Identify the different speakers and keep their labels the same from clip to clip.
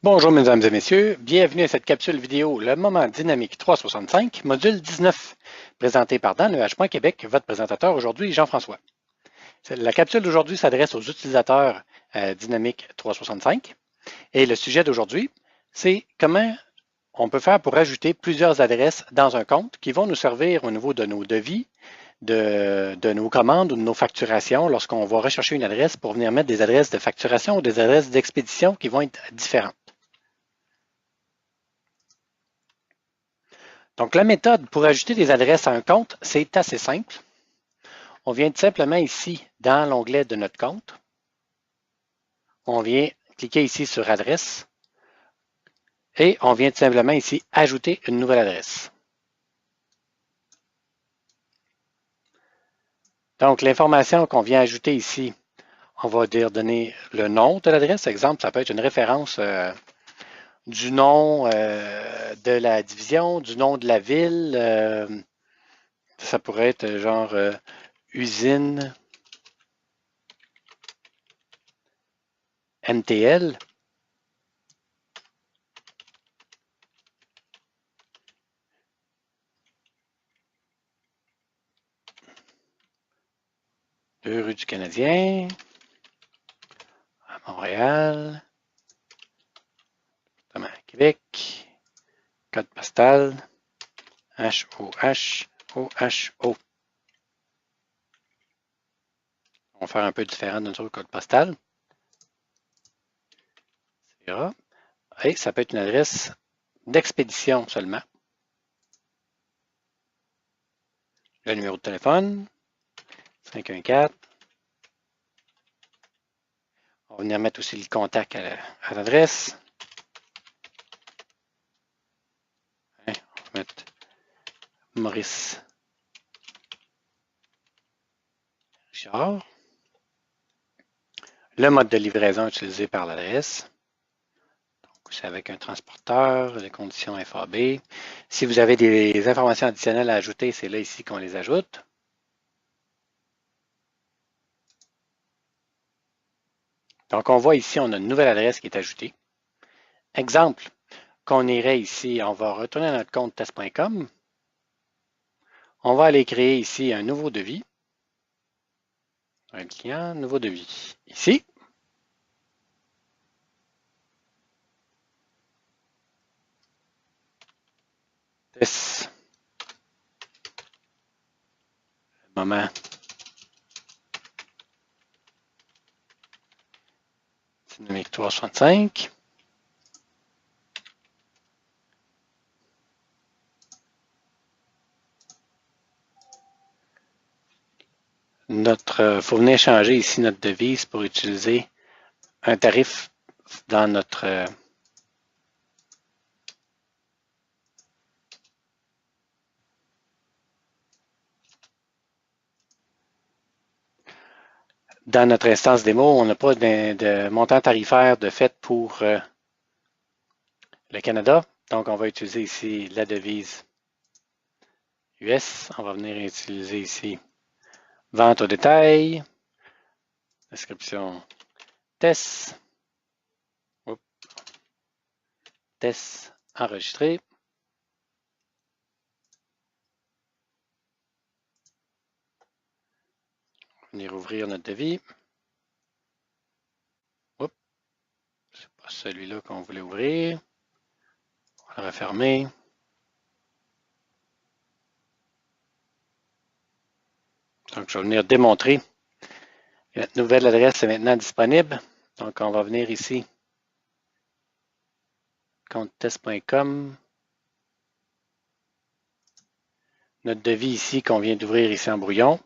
Speaker 1: Bonjour mesdames et messieurs, bienvenue à cette capsule vidéo Le Moment Dynamique 365, module 19, présenté par Dan EH.Québec, votre présentateur aujourd'hui, Jean-François. La capsule d'aujourd'hui s'adresse aux utilisateurs Dynamique 365 et le sujet d'aujourd'hui, c'est comment on peut faire pour ajouter plusieurs adresses dans un compte qui vont nous servir au niveau de nos devis, de nos commandes ou de nos facturations lorsqu'on va rechercher une adresse pour venir mettre des adresses de facturation ou des adresses d'expédition qui vont être différentes. Donc, la méthode pour ajouter des adresses à un compte, c'est assez simple. On vient tout simplement ici dans l'onglet de notre compte. On vient cliquer ici sur Adresse et on vient tout simplement ici ajouter une nouvelle adresse. Donc, l'information qu'on vient ajouter ici, on va donner le nom de l'adresse. Exemple, ça peut être une référence du nom de la division, du nom de la ville. Ça pourrait être genre usine MTL. Rue du Canadien, à Montréal, Québec, code postal, HOH, OHO. On va faire un peu différent de notre code postal. Et ça peut être une adresse d'expédition seulement. Le numéro de téléphone, 514. On va venir mettre aussi le contact à l'adresse. On va mettre Maurice Richard. Le mode de livraison utilisé par l'adresse. C'est avec un transporteur, les conditions FAB. Si vous avez des informations additionnelles à ajouter, c'est là ici qu'on les ajoute. Donc, on voit ici, on a une nouvelle adresse qui est ajoutée. Exemple, qu'on irait ici, on va retourner à notre compte test.com. On va aller créer ici un nouveau devis. Un client, nouveau devis. Ici. Test. Moment. Dynamique 365. Il faut venir changer ici notre devise pour utiliser un tarif dans notre instance démo. On n'a pas de montant tarifaire de fait pour le Canada. Donc, on va utiliser ici la devise US. On va venir utiliser ici vente au détail, description test, test enregistré. On va venir ouvrir notre devis. C'est pas celui-là qu'on voulait ouvrir. On va le refermer. Donc, je vais venir démontrer. Notre nouvelle adresse est maintenant disponible. Donc, on va venir ici, compte test.com. Notre devis ici qu'on vient d'ouvrir ici en brouillon.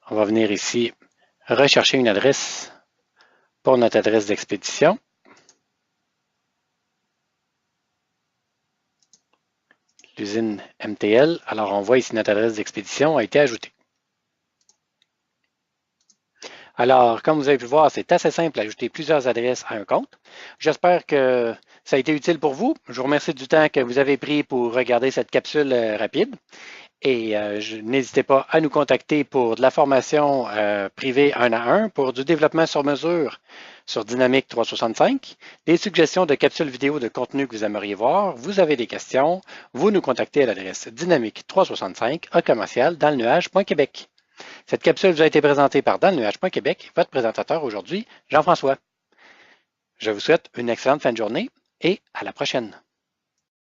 Speaker 1: On va venir ici rechercher une adresse pour notre adresse d'expédition. L'usine MTL. Alors, on voit ici notre adresse d'expédition a été ajoutée. Alors, comme vous avez pu voir, c'est assez simple d'ajouter plusieurs adresses à un compte. J'espère que ça a été utile pour vous. Je vous remercie du temps que vous avez pris pour regarder cette capsule rapide. Et n'hésitez pas à nous contacter pour de la formation privée 1 à 1, pour du développement sur mesure sur Dynamique 365, des suggestions de capsules vidéo de contenu que vous aimeriez voir, vous avez des questions, vous nous contactez à l'adresse dynamique365@commercial-dans-le-nuage.québec. Cette capsule vous a été présentée par Dans le nuage.québec, votre présentateur aujourd'hui, Jean-François. Je vous souhaite une excellente fin de journée et à la prochaine.